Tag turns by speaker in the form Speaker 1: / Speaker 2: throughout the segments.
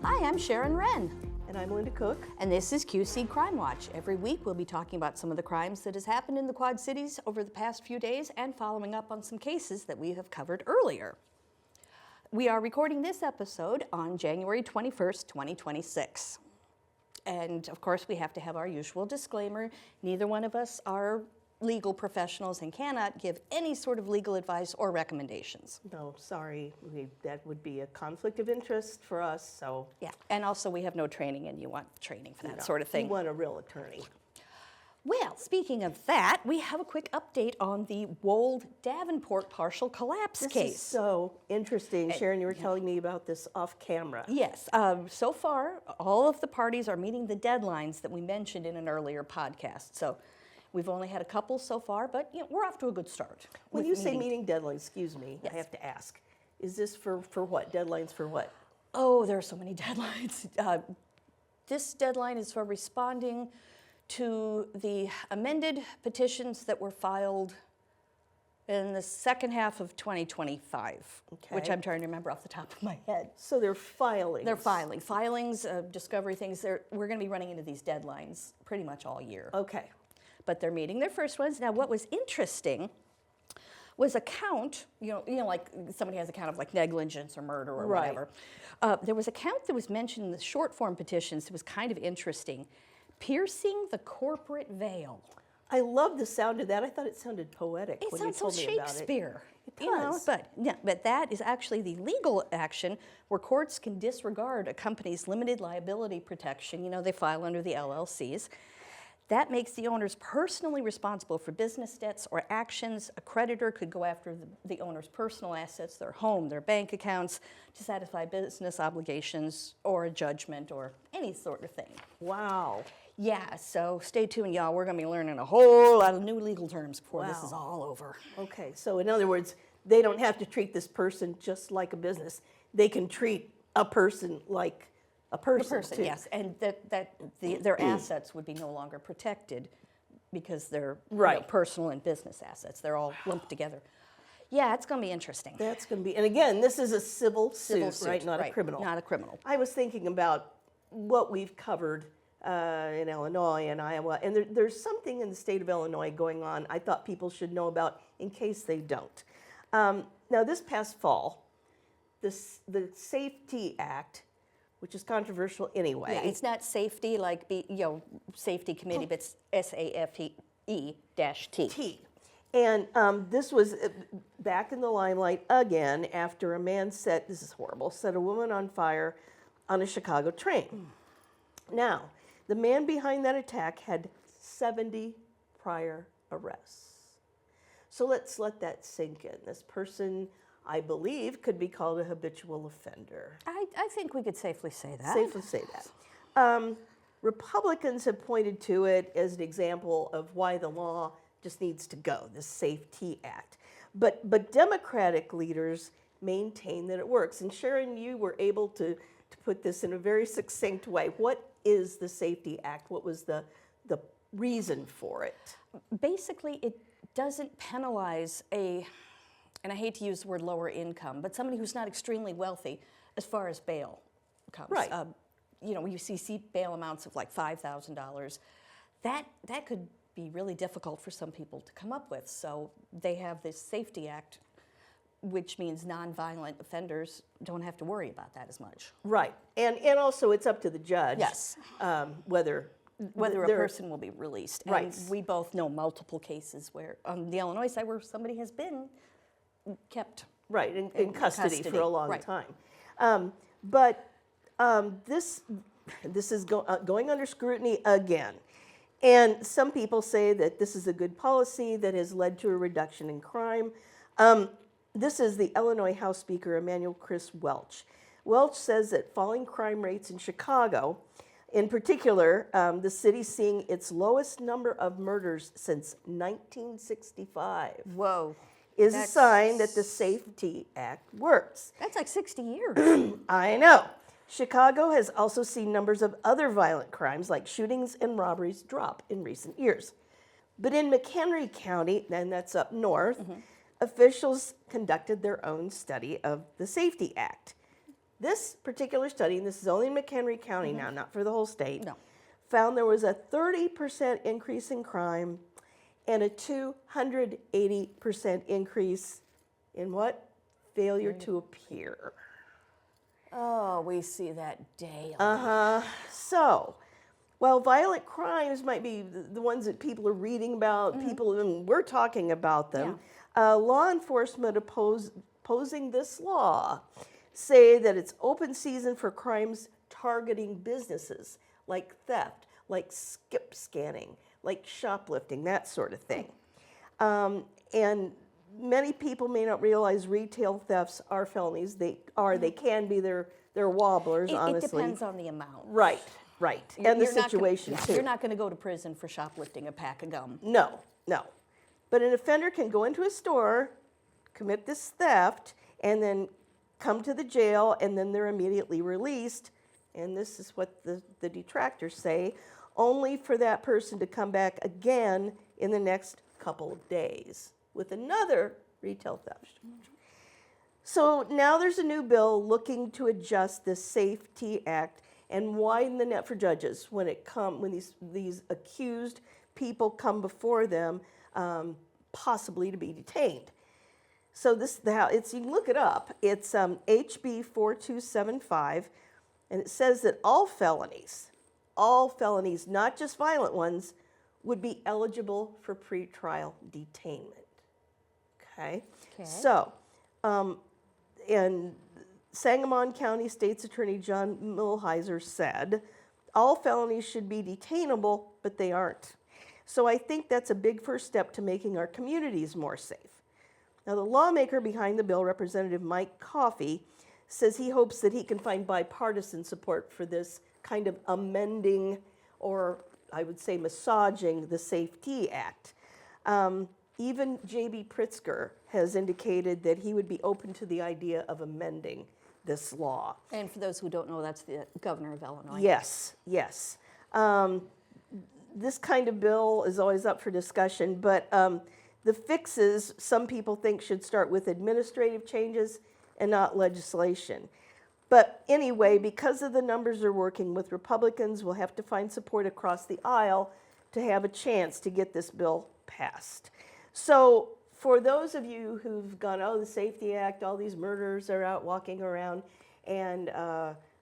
Speaker 1: Hi, I'm Sharon Wren.
Speaker 2: And I'm Linda Cook.
Speaker 1: And this is QC Crime Watch. Every week we'll be talking about some of the crimes that has happened in the Quad Cities over the past few days and following up on some cases that we have covered earlier. We are recording this episode on January 21st, 2026. And of course we have to have our usual disclaimer. Neither one of us are legal professionals and cannot give any sort of legal advice or recommendations.
Speaker 2: No, sorry, that would be a conflict of interest for us, so.
Speaker 1: Yeah, and also we have no training and you want training for that sort of thing.
Speaker 2: You want a real attorney.
Speaker 1: Well, speaking of that, we have a quick update on the Wold Davenport partial collapse case.
Speaker 2: This is so interesting. Sharon, you were telling me about this off camera.
Speaker 1: Yes, so far all of the parties are meeting the deadlines that we mentioned in an earlier podcast. So we've only had a couple so far, but we're off to a good start.
Speaker 2: When you say meeting deadlines, excuse me,
Speaker 1: yes.
Speaker 2: I have to ask. Is this for what? Deadlines for what?
Speaker 1: Oh, there are so many deadlines. This deadline is for responding to the amended petitions that were filed in the second half of 2025, which I'm trying to remember off the top of my head.
Speaker 2: So they're filings.
Speaker 1: They're filings, discovery things. We're going to be running into these deadlines pretty much all year.
Speaker 2: Okay.
Speaker 1: But they're meeting their first ones. Now, what was interesting was a count, like somebody has a count of like negligence or murder or whatever. There was a count that was mentioned in the short form petitions that was kind of interesting. Piercing the corporate veil.
Speaker 2: I love the sound of that. I thought it sounded poetic
Speaker 1: It
Speaker 2: when you
Speaker 1: sounds
Speaker 2: told
Speaker 1: so
Speaker 2: me about it.
Speaker 1: Shakespeare.
Speaker 2: It does.
Speaker 1: But that is actually the legal action where courts can disregard a company's limited liability protection. They file under the LLCs. That makes the owners personally responsible for business debts or actions. A creditor could go after the owner's personal assets, their home, their bank accounts, to satisfy business obligations or a judgment or any sort of thing.
Speaker 2: Wow.
Speaker 1: Yeah, so stay tuned, y'all. We're going to be learning a whole lot of new legal terms before this is all over.
Speaker 2: Okay, so in other words, they don't have to treat this person just like a business. They can treat a person like a person too.
Speaker 1: Yes, and their assets would be no longer protected because they're personal and business assets. They're all lumped together. Yeah, it's going to be interesting.
Speaker 2: That's going to be, and again, this is a civil suit, right? Not a criminal.
Speaker 1: Not a criminal.
Speaker 2: I was thinking about what we've covered in Illinois and Iowa, and there's something in the state of Illinois going on I thought people should know about in case they don't. Now, this past fall, the Safety Act, which is controversial anyway.
Speaker 1: Yeah, it's not safety like safety committee, but it's SAFE-T.
Speaker 2: And this was back in the limelight again after a man set a woman on fire on a Chicago train. Now, the man behind that attack had 70 prior arrests. So let's let that sink in. This person, I believe, could be called a habitual offender.
Speaker 1: I think we could safely say that.
Speaker 2: Safely say that. Republicans have pointed to it as an example of why the law just needs to go, the Safety Act. But Democratic leaders maintain that it works. And Sharon, you were able to put this in a very succinct way. What is the Safety Act? What was the reason for it?
Speaker 1: Basically, it doesn't penalize and I hate to use the word lower income, but somebody who's not extremely wealthy as far as bail comes.
Speaker 2: Right.
Speaker 1: You see bail amounts of like $5,000. That could be really difficult for some people to come up with. So they have this Safety Act, which means nonviolent offenders don't have to worry about that as much.
Speaker 2: Right. And also it's up to the judge.
Speaker 1: Yes.
Speaker 2: Whether
Speaker 1: a person will be released. And
Speaker 2: right.
Speaker 1: we both know multiple cases where, on the Illinois side, where somebody has been kept
Speaker 2: in custody for a long time. This is going under scrutiny again. And some people say that this is a good policy that has led to a reduction in crime. This is the Illinois House Speaker, Emanuel Chris Welch. Welch says that falling crime rates in Chicago, in particular, the city's seeing its lowest number of murders since 1965.
Speaker 1: Whoa.
Speaker 2: Is a sign that the Safety Act works.
Speaker 1: That's like 60 years.
Speaker 2: I know. Chicago has also seen numbers of other violent crimes like shootings and robberies drop in recent years. But in McHenry County, and that's up north, officials conducted their own study of the Safety Act. This particular study, and this is only in McHenry County now, not for the whole state,
Speaker 1: No.
Speaker 2: found there was a 30% increase in crime and a 280% increase in what? Failure to appear.
Speaker 1: Oh, we see that daily.
Speaker 2: So, while violent crimes might be the ones that people are reading about, people, and we're talking about them, law enforcement opposing this law say that it's open season for crimes targeting businesses like theft, like skip scanning, like shoplifting, that sort of thing. And many people may not realize retail thefts are felonies. They can be, they're wobblers, honestly.
Speaker 1: It depends on the amount.
Speaker 2: Right. And the
Speaker 1: You're not
Speaker 2: situation,
Speaker 1: gonna,
Speaker 2: too.
Speaker 1: You're not going to go to prison for shoplifting a pack of gum.
Speaker 2: No. But an offender can go into a store, commit this theft, and then come to the jail, and then they're immediately released. And this is what the detractors say, only for that person to come back again in the next couple of days with another retail theft. So now there's a new bill looking to adjust the Safety Act and widen the net for judges when these accused people come before them, possibly to be detained. So you can look it up. It's HB 4275, and it says that all felonies, not just violent ones, would be eligible for pretrial detainment. Okay. So, and Sangamon County State's Attorney John Millhiser said, all felonies should be detainable, but they aren't. So I think that's a big first step to making our communities more safe. Now, the lawmaker behind the bill, Representative Mike Coffey, says he hopes that he can find bipartisan support for this kind of amending, or I would say massaging, the Safety Act. Even J.B. Pritzker has indicated that he would be open to the idea of amending this law.
Speaker 1: And for those who don't know, that's the governor of Illinois.
Speaker 2: Yes. This kind of bill is always up for discussion, but the fixes, some people think, should start with administrative changes and not legislation. But anyway, because of the numbers they're working with, Republicans will have to find support across the aisle to have a chance to get this bill passed. So for those of you who've gone, oh, the Safety Act, all these murderers are out walking around, and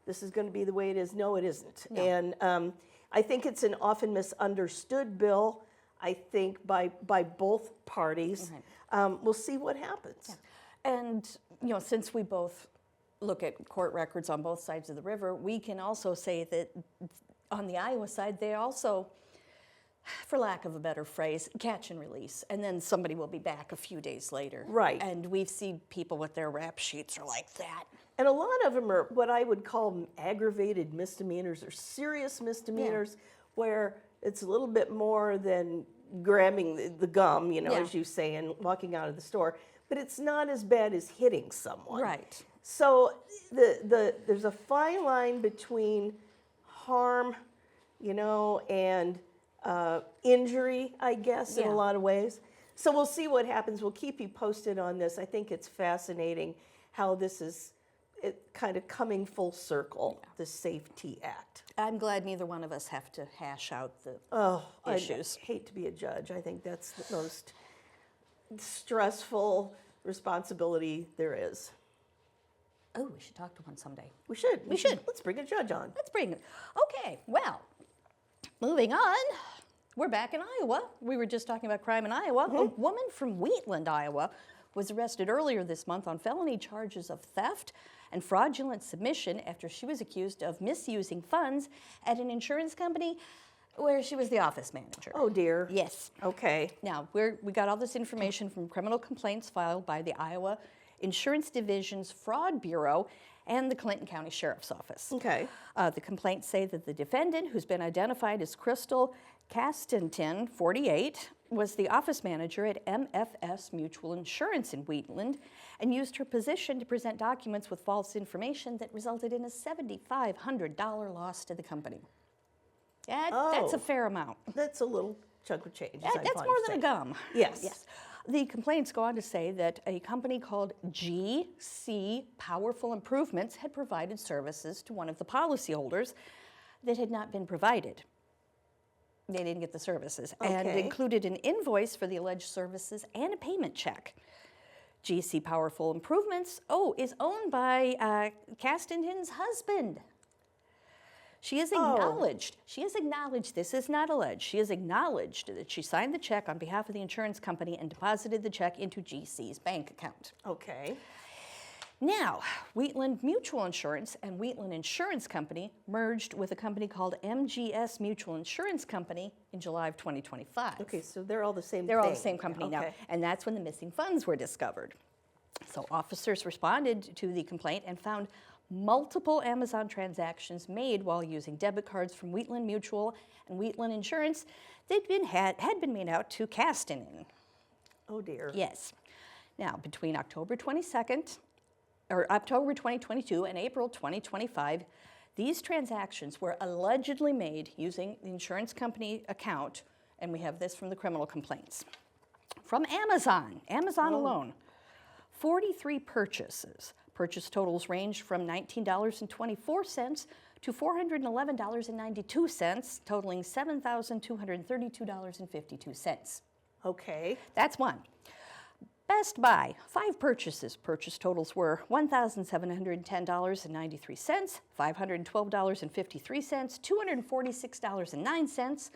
Speaker 2: this is going to be the way it is. No, it isn't.
Speaker 1: No.
Speaker 2: And I think it's an often misunderstood bill, I think, by both parties. We'll see what happens.
Speaker 1: Yeah. And, since we both look at court records on both sides of the river, we can also say that on the Iowa side, they also, for lack of a better phrase, catch and release. And then somebody will be back a few days later.
Speaker 2: Right.
Speaker 1: And we've seen people with their rap sheets are like that.
Speaker 2: And a lot of them are what I would call aggravated misdemeanors or serious misdemeanors, where it's a little bit more than grabbing the gum, as you say, and walking out of the store. But it's not as bad as hitting someone.
Speaker 1: Right.
Speaker 2: So there's a fine line between harm, and injury, I guess, in a lot of ways. So we'll see what happens. We'll keep you posted on this. I think it's fascinating how this is kind of coming full circle, the Safety Act.
Speaker 1: I'm glad neither one of us have to hash out the issues.
Speaker 2: I hate to be a judge. I think that's the most stressful responsibility there is.
Speaker 1: Oh, we should talk to one someday.
Speaker 2: We should. Let's bring a judge on.
Speaker 1: Let's bring it. Okay, well, moving on. We're back in Iowa. We were just talking about crime in Iowa. A woman from Wheatland, Iowa, was arrested earlier this month on felony charges of theft and fraudulent submission after she was accused of misusing funds at an insurance company where she was the office manager.
Speaker 2: Oh, dear.
Speaker 1: Yes.
Speaker 2: Okay.
Speaker 1: Now, we got all this information from criminal complaints filed by the Iowa Insurance Division's Fraud Bureau and the Clinton County Sheriff's Office.
Speaker 2: Okay.
Speaker 1: The complaints say that the defendant, who's been identified as Crystal Castentin, 48, was the office manager at MFS Mutual Insurance in Wheatland and used her position to present documents with false information that resulted in a $7,500 loss to the company. That's a fair amount.
Speaker 2: That's a little chunk of change.
Speaker 1: That's more than a gum.
Speaker 2: Yes.
Speaker 1: The complaints go on to say that a company called GC Powerful Improvements had provided services to one of the policyholders that had not been provided. They didn't get the services, and
Speaker 2: Okay.
Speaker 1: included an invoice for the alleged services and a payment check. GC Powerful Improvements, is owned by Castenhin's husband. She has acknowledged, this is not alleged, she has acknowledged that she signed the check on behalf of the insurance company and deposited the check into GC's bank account.
Speaker 2: Okay.
Speaker 1: Now, Wheatland Mutual Insurance and Wheatland Insurance Company merged with a company called MGS Mutual Insurance Company in July of 2025.
Speaker 2: Okay, so they're all the same
Speaker 1: They're all the
Speaker 2: thing.
Speaker 1: same company now,
Speaker 2: Okay.
Speaker 1: and that's when the missing funds were discovered. So officers responded to the complaint and found multiple Amazon transactions made while using debit cards from Wheatland Mutual and Wheatland Insurance that had been made out to Castanen.
Speaker 2: Oh dear.
Speaker 1: Yes. Now, between October 2022 and April 2025, these transactions were allegedly made using the insurance company account, and we have this from the criminal complaints. From Amazon alone, 43 purchases. Purchase totals range from $19.24 to $411.92, totaling $7,232.52.
Speaker 2: Okay.
Speaker 1: That's one. Best Buy, 5 purchases. Purchase totals were $1,710.93, $512.53, $246.09,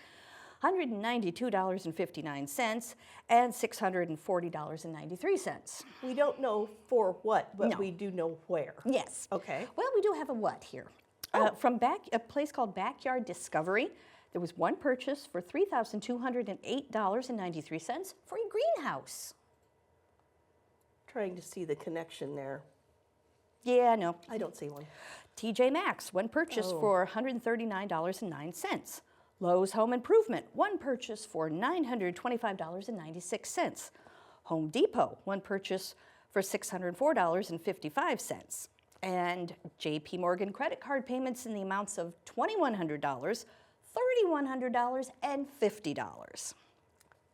Speaker 1: $192.59, and $640.93.
Speaker 2: We don't know for what, but
Speaker 1: No.
Speaker 2: we do know where.
Speaker 1: Yes.
Speaker 2: Okay.
Speaker 1: Well, we do have a what here. From a place called Backyard Discovery, there was one purchase for $3,208.93 for a greenhouse.
Speaker 2: Trying to see the connection there.
Speaker 1: Yeah, no.
Speaker 2: I don't see one.
Speaker 1: TJ Maxx, one purchase for $139.09. Lowe's Home Improvement, one purchase for $925.96. Home Depot, one purchase for $604.55. And JP Morgan credit card payments in the amounts of $2,100, $3,100, and $50.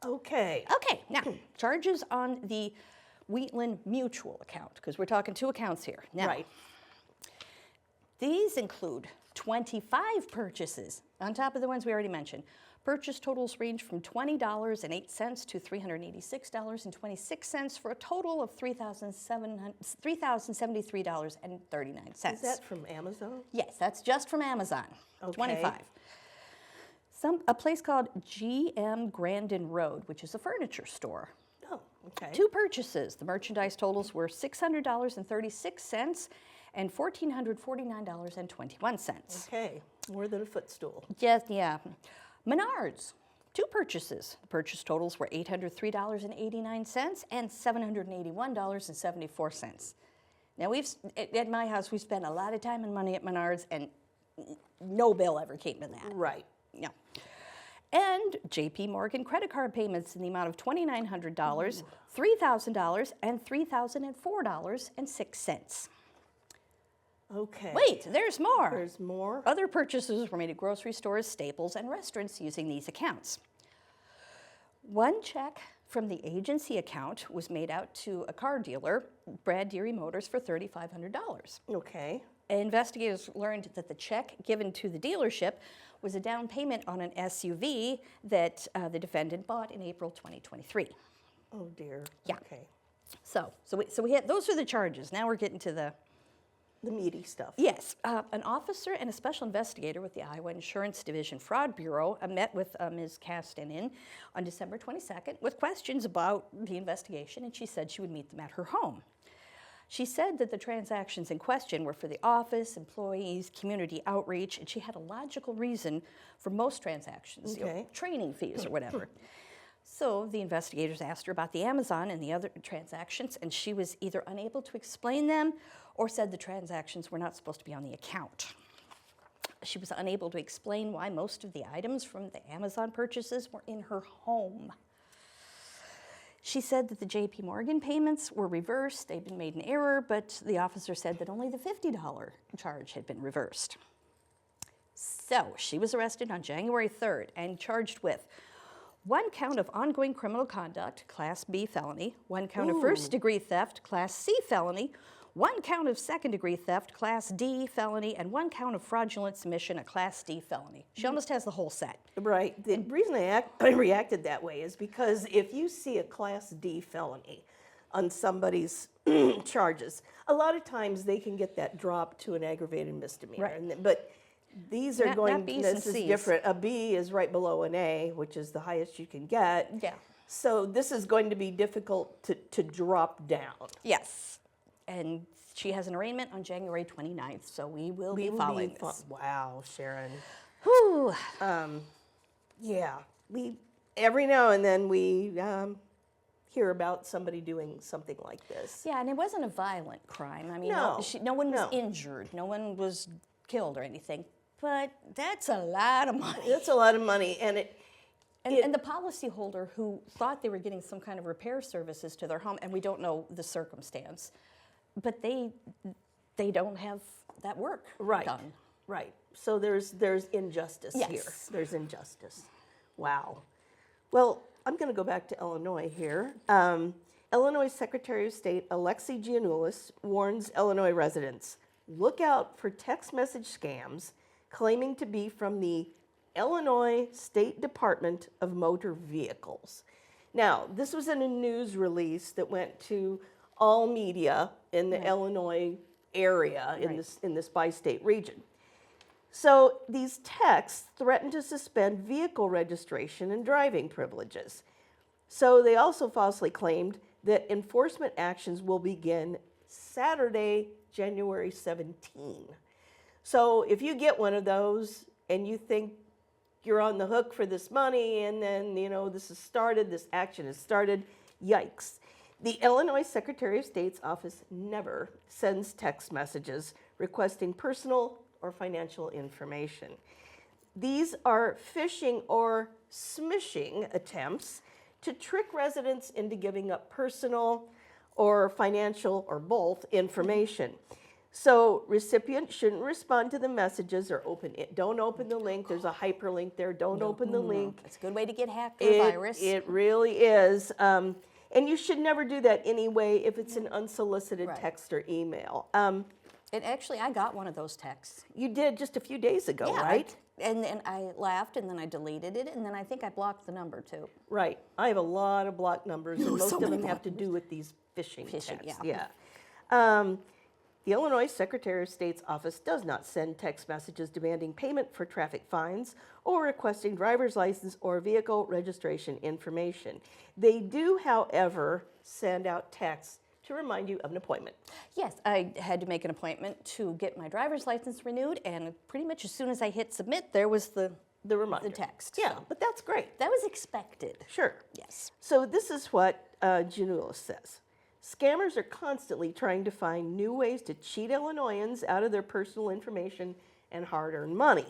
Speaker 2: Okay.
Speaker 1: Okay, now, charges on the Wheatland Mutual account, because we're talking 2 accounts here. Now,
Speaker 2: Right.
Speaker 1: these include 25 purchases, on top of the ones we already mentioned. Purchase totals range from $20.08 to $386.26 for a total of $3,073.39.
Speaker 2: Is that from Amazon?
Speaker 1: Yes, that's just from Amazon.
Speaker 2: Okay.
Speaker 1: 25. A place called GM Grandin Road, which is a furniture store.
Speaker 2: Oh, okay.
Speaker 1: 2 purchases. The merchandise totals were $600.36 and $1,449.21.
Speaker 2: Okay. More than a footstool.
Speaker 1: Yes, yeah. Menards, 2 purchases. The purchase totals were $803.89 and $781.74. Now, at my house, we spent a lot of time and money at Menards, and no bill ever came to that.
Speaker 2: Right.
Speaker 1: No. And JP Morgan credit card payments in the amount of $2,900, $3,000, and $3,004.06.
Speaker 2: Okay.
Speaker 1: Wait, there's more.
Speaker 2: There's more.
Speaker 1: Other purchases were made at grocery stores, Staples, and restaurants using these accounts. One check from the agency account was made out to a car dealer, Brad Deary Motors, for $3,500.
Speaker 2: Okay.
Speaker 1: Investigators learned that the check given to the dealership was a down payment on an SUV that the defendant bought in April 2023.
Speaker 2: Oh dear.
Speaker 1: Yeah.
Speaker 2: Okay.
Speaker 1: So we had, those are the charges. Now we're getting to the
Speaker 2: meaty stuff.
Speaker 1: Yes, an officer and a special investigator with the Iowa Insurance Division Fraud Bureau met with Ms. Castanen on December 22nd with questions about the investigation, and she said she would meet them at her home. She said that the transactions in question were for the office, employees, community outreach, and she had a logical reason for most transactions,
Speaker 2: Okay.
Speaker 1: training fees or whatever. So the investigators asked her about the Amazon and the other transactions, and she was either unable to explain them or said the transactions were not supposed to be on the account. She was unable to explain why most of the items from the Amazon purchases were in her home. She said that the JP Morgan payments were reversed. They'd been made in error, but the officer said that only the $50 charge had been reversed. So she was arrested on January 3rd and charged with 1 count of ongoing criminal conduct, Class B felony, 1 count of
Speaker 2: Ooh.
Speaker 1: first-degree theft, Class C felony, 1 count of second-degree theft, Class D felony, and 1 count of fraudulent submission, a Class D felony. She almost has the whole set.
Speaker 2: Right. The reason I reacted that way is because if you see a Class D felony on somebody's charges, a lot of times they can get that dropped to an aggravated misdemeanor.
Speaker 1: Right.
Speaker 2: But these are
Speaker 1: Not Bs and
Speaker 2: this is
Speaker 1: Cs.
Speaker 2: different. A B is right below an A, which is the highest you can get.
Speaker 1: Yeah.
Speaker 2: So this is going to be difficult to drop down.
Speaker 1: Yes. And she has an arraignment on January 29th, so we will be following this.
Speaker 2: Wow, Sharon.
Speaker 1: Whew.
Speaker 2: Yeah, every now and then we hear about somebody doing something like this.
Speaker 1: Yeah, and it wasn't a violent crime. I mean,
Speaker 2: No,
Speaker 1: no one was
Speaker 2: no.
Speaker 1: injured. No one was killed or anything. But that's a lot of money.
Speaker 2: That's a lot of money, and
Speaker 1: And the policyholder who thought they were getting some kind of repair services to their home, and we don't know the circumstance, but they don't have that work done.
Speaker 2: Right. So there's injustice
Speaker 1: Yes.
Speaker 2: here. There's injustice. Wow. Well, I'm going to go back to Illinois here. Illinois Secretary of State Alexi Giannoulis warns Illinois residents, look out for text message scams claiming to be from the Illinois State Department of Motor Vehicles. Now, this was in a news release that went to all media in the Illinois area, in this bi-state region. So these texts threaten to suspend vehicle registration and driving privileges. So they also falsely claimed that enforcement actions will begin Saturday, January 17. So if you get one of those and you think you're on the hook for this money and then, this action has started, yikes. The Illinois Secretary of State's office never sends text messages requesting personal or financial information. These are phishing or smishing attempts to trick residents into giving up personal or financial or both information. So recipients shouldn't respond to the messages or don't open the link. There's a hyperlink there. Don't open the link.
Speaker 1: It's a good way to get hacked or virus.
Speaker 2: It really is. And you should never do that anyway if it's an unsolicited text or email.
Speaker 1: And actually, I got one of those texts.
Speaker 2: You did just a few days ago, right?
Speaker 1: And then I laughed, and then I deleted it, and then I think I blocked the number too.
Speaker 2: Right. I have a lot of blocked numbers, and most
Speaker 1: so
Speaker 2: of
Speaker 1: many
Speaker 2: them have to
Speaker 1: blocked
Speaker 2: do with these phishing texts.
Speaker 1: yeah.
Speaker 2: The Illinois Secretary of State's office does not send text messages demanding payment for traffic fines or requesting driver's license or vehicle registration information. They do, however, send out texts to remind you of an appointment.
Speaker 1: Yes, I had to make an appointment to get my driver's license renewed, and pretty much as soon as I hit submit, there was the
Speaker 2: reminder.
Speaker 1: the text.
Speaker 2: Yeah,
Speaker 1: So
Speaker 2: but that's great.
Speaker 1: that was expected.
Speaker 2: Sure.
Speaker 1: Yes.
Speaker 2: So this is what Giannoulis says. Scammers are constantly trying to find new ways to cheat Illinoisans out of their personal information and hard-earned money.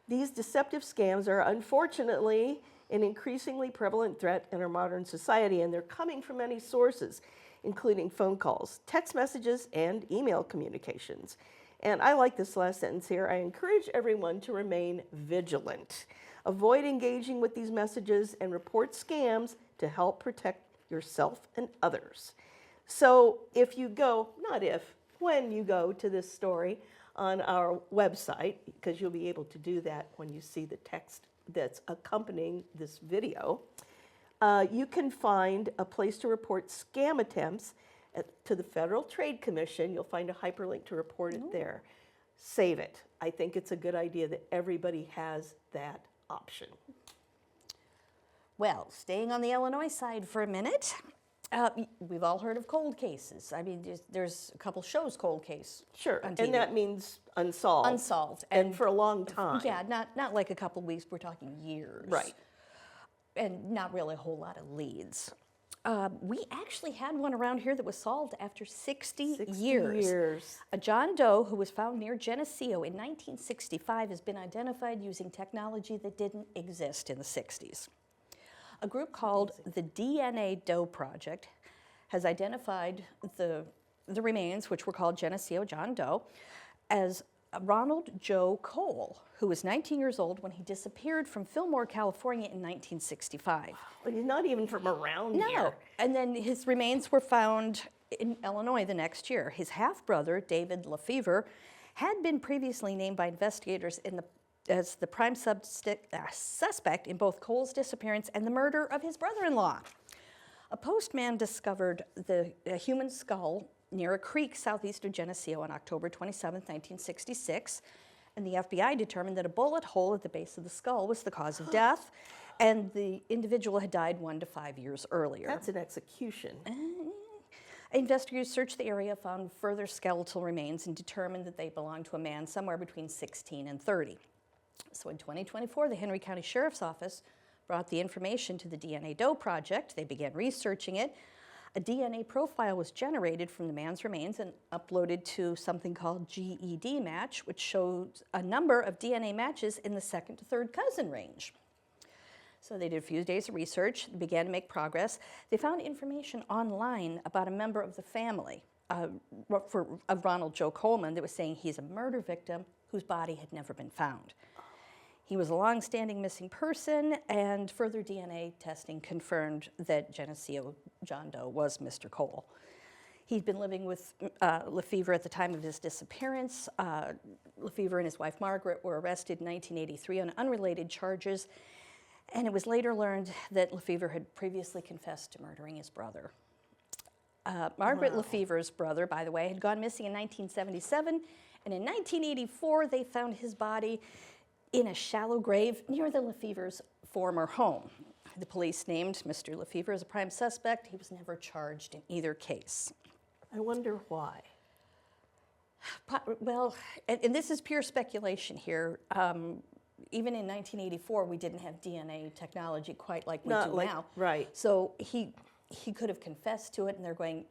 Speaker 2: These deceptive scams are unfortunately an increasingly prevalent threat in our modern society, and they're coming from many sources, including phone calls, text messages, and email communications. And I like this last sentence here. I encourage everyone to remain vigilant. Avoid engaging with these messages and report scams to help protect yourself and others. So if you go, not if, when you go to this story on our website, because you'll be able to do that when you see the text that's accompanying this video, you can find a place to report scam attempts to the Federal Trade Commission. You'll find a hyperlink to report it there. Save it. I think it's a good idea that everybody has that option.
Speaker 1: Well, staying on the Illinois side for a minute, we've all heard of cold cases. I mean, there's a couple shows cold case.
Speaker 2: Sure,
Speaker 1: on
Speaker 2: and
Speaker 1: TV.
Speaker 2: that means unsolved.
Speaker 1: Unsolved.
Speaker 2: And for a long time.
Speaker 1: Yeah, not like a couple weeks, we're talking years.
Speaker 2: Right.
Speaker 1: And not really a whole lot of leads. We actually had one around here that was solved after 60 years. A John Doe who was found near Geneseo in 1965 has been identified using technology that didn't exist in the 60s. A group called the DNA Doe Project has identified the remains, which were called Geneseo John Doe, as Ronald Joe Cole, who was 19 years old when he disappeared from Fillmore, California in 1965.
Speaker 2: Well, he's not even from around
Speaker 1: No.
Speaker 2: here.
Speaker 1: And then his remains were found in Illinois the next year. His half-brother, David Lefevre, had been previously named by investigators as the prime suspect in both Cole's disappearance and the murder of his brother-in-law. A postman discovered a human skull near a creek southeast of Geneseo on October 27, 1966, and the FBI determined that a bullet hole at the base of the skull was the cause of death, and the individual had died 1 to 5 years earlier.
Speaker 2: That's an execution.
Speaker 1: Investigators searched the area, found further skeletal remains, and determined that they belonged to a man somewhere between 16 and 30. So in 2024, the Henry County Sheriff's Office brought the information to the DNA Doe Project. They began researching it. A DNA profile was generated from the man's remains and uploaded to something called GED Match, which shows a number of DNA matches in the second to third cousin range. So they did a few days of research, began to make progress. They found information online about a member of the family of Ronald Joe Coleman that was saying he's a murder victim whose body had never been found. He was a long-standing missing person, and further DNA testing confirmed that Geneseo John Doe was Mr. Cole. He'd been living with Lefevre at the time of his disappearance. Lefevre and his wife Margaret were arrested in 1983 on unrelated charges, and it was later learned that Lefevre had previously confessed to murdering his brother. Margaret Lefevre's brother, by the way, had gone missing in 1977, and in 1984 they found his body in a shallow grave near the Lefevre's former home. The police named Mr. Lefevre as a prime suspect. He was never charged in either case.
Speaker 2: I wonder why.
Speaker 1: Well, and this is pure speculation here. Even in 1984, we didn't have DNA technology quite like we do now.
Speaker 2: Right.
Speaker 1: So he could have confessed to it, and they're going,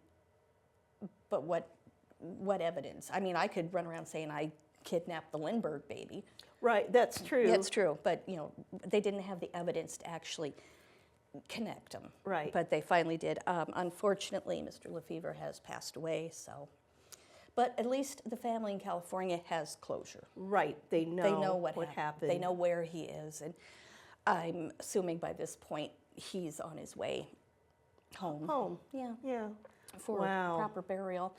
Speaker 1: but what evidence? I mean, I could run around saying I kidnapped the Lindbergh baby.
Speaker 2: Right, that's true.
Speaker 1: That's true, but they didn't have the evidence to actually connect them.
Speaker 2: Right.
Speaker 1: But they finally did. Unfortunately, Mr. Lefevre has passed away, so. But at least the family in California has closure.
Speaker 2: Right, they know what
Speaker 1: happened. They know where he is, and I'm assuming by this point he's on his way home.
Speaker 2: Home.
Speaker 1: Yeah. For
Speaker 2: Wow.
Speaker 1: proper burial.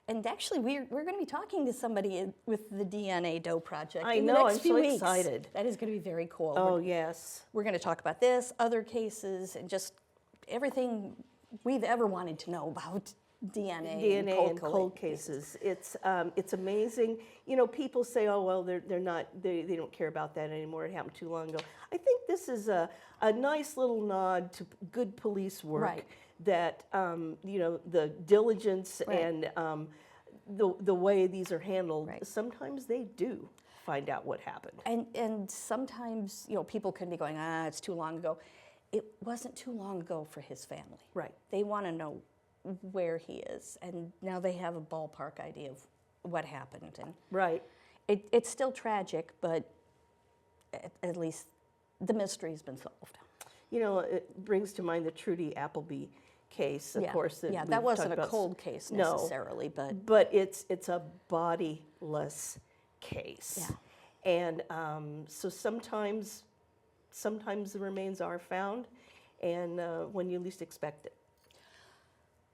Speaker 1: And actually, we're going to be talking to somebody with the DNA Doe Project
Speaker 2: I
Speaker 1: in the
Speaker 2: know,
Speaker 1: next
Speaker 2: I'm
Speaker 1: few
Speaker 2: so
Speaker 1: weeks.
Speaker 2: excited.
Speaker 1: That is going to be very cool.
Speaker 2: Oh, yes.
Speaker 1: We're going to talk about this, other cases, and just everything we've ever wanted to know about DNA
Speaker 2: and cold cases. It's amazing. People say, oh, well, they don't care about that anymore. It happened too long ago. I think this is a nice little nod to good police work.
Speaker 1: Right.
Speaker 2: That, the diligence and the way these are handled, sometimes they do find out what happened.
Speaker 1: And sometimes, people can be going, it's too long ago. It wasn't too long ago for his family.
Speaker 2: Right.
Speaker 1: They want to know where he is, and now they have a ballpark idea of what happened. And
Speaker 2: right.
Speaker 1: It's still tragic, but at least the mystery's been solved.
Speaker 2: It brings to mind the Trudy Appleby case, of course.
Speaker 1: That wasn't a cold case necessarily,
Speaker 2: but it's a bodiless case.
Speaker 1: Yeah.
Speaker 2: And so sometimes the remains are found, and when you least expect it.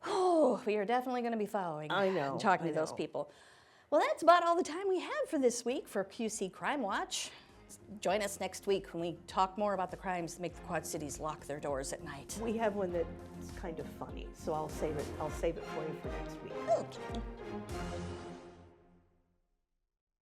Speaker 1: Oh, we are definitely going to be following.
Speaker 2: I know.
Speaker 1: And talking to those people. Well, that's about all the time we have for this week for QC Crime Watch. Join us next week when we talk more about the crimes that make the Quad Cities lock their doors at night.
Speaker 2: We have one that's kind of funny, so I'll save it for you for next week.
Speaker 1: Okay.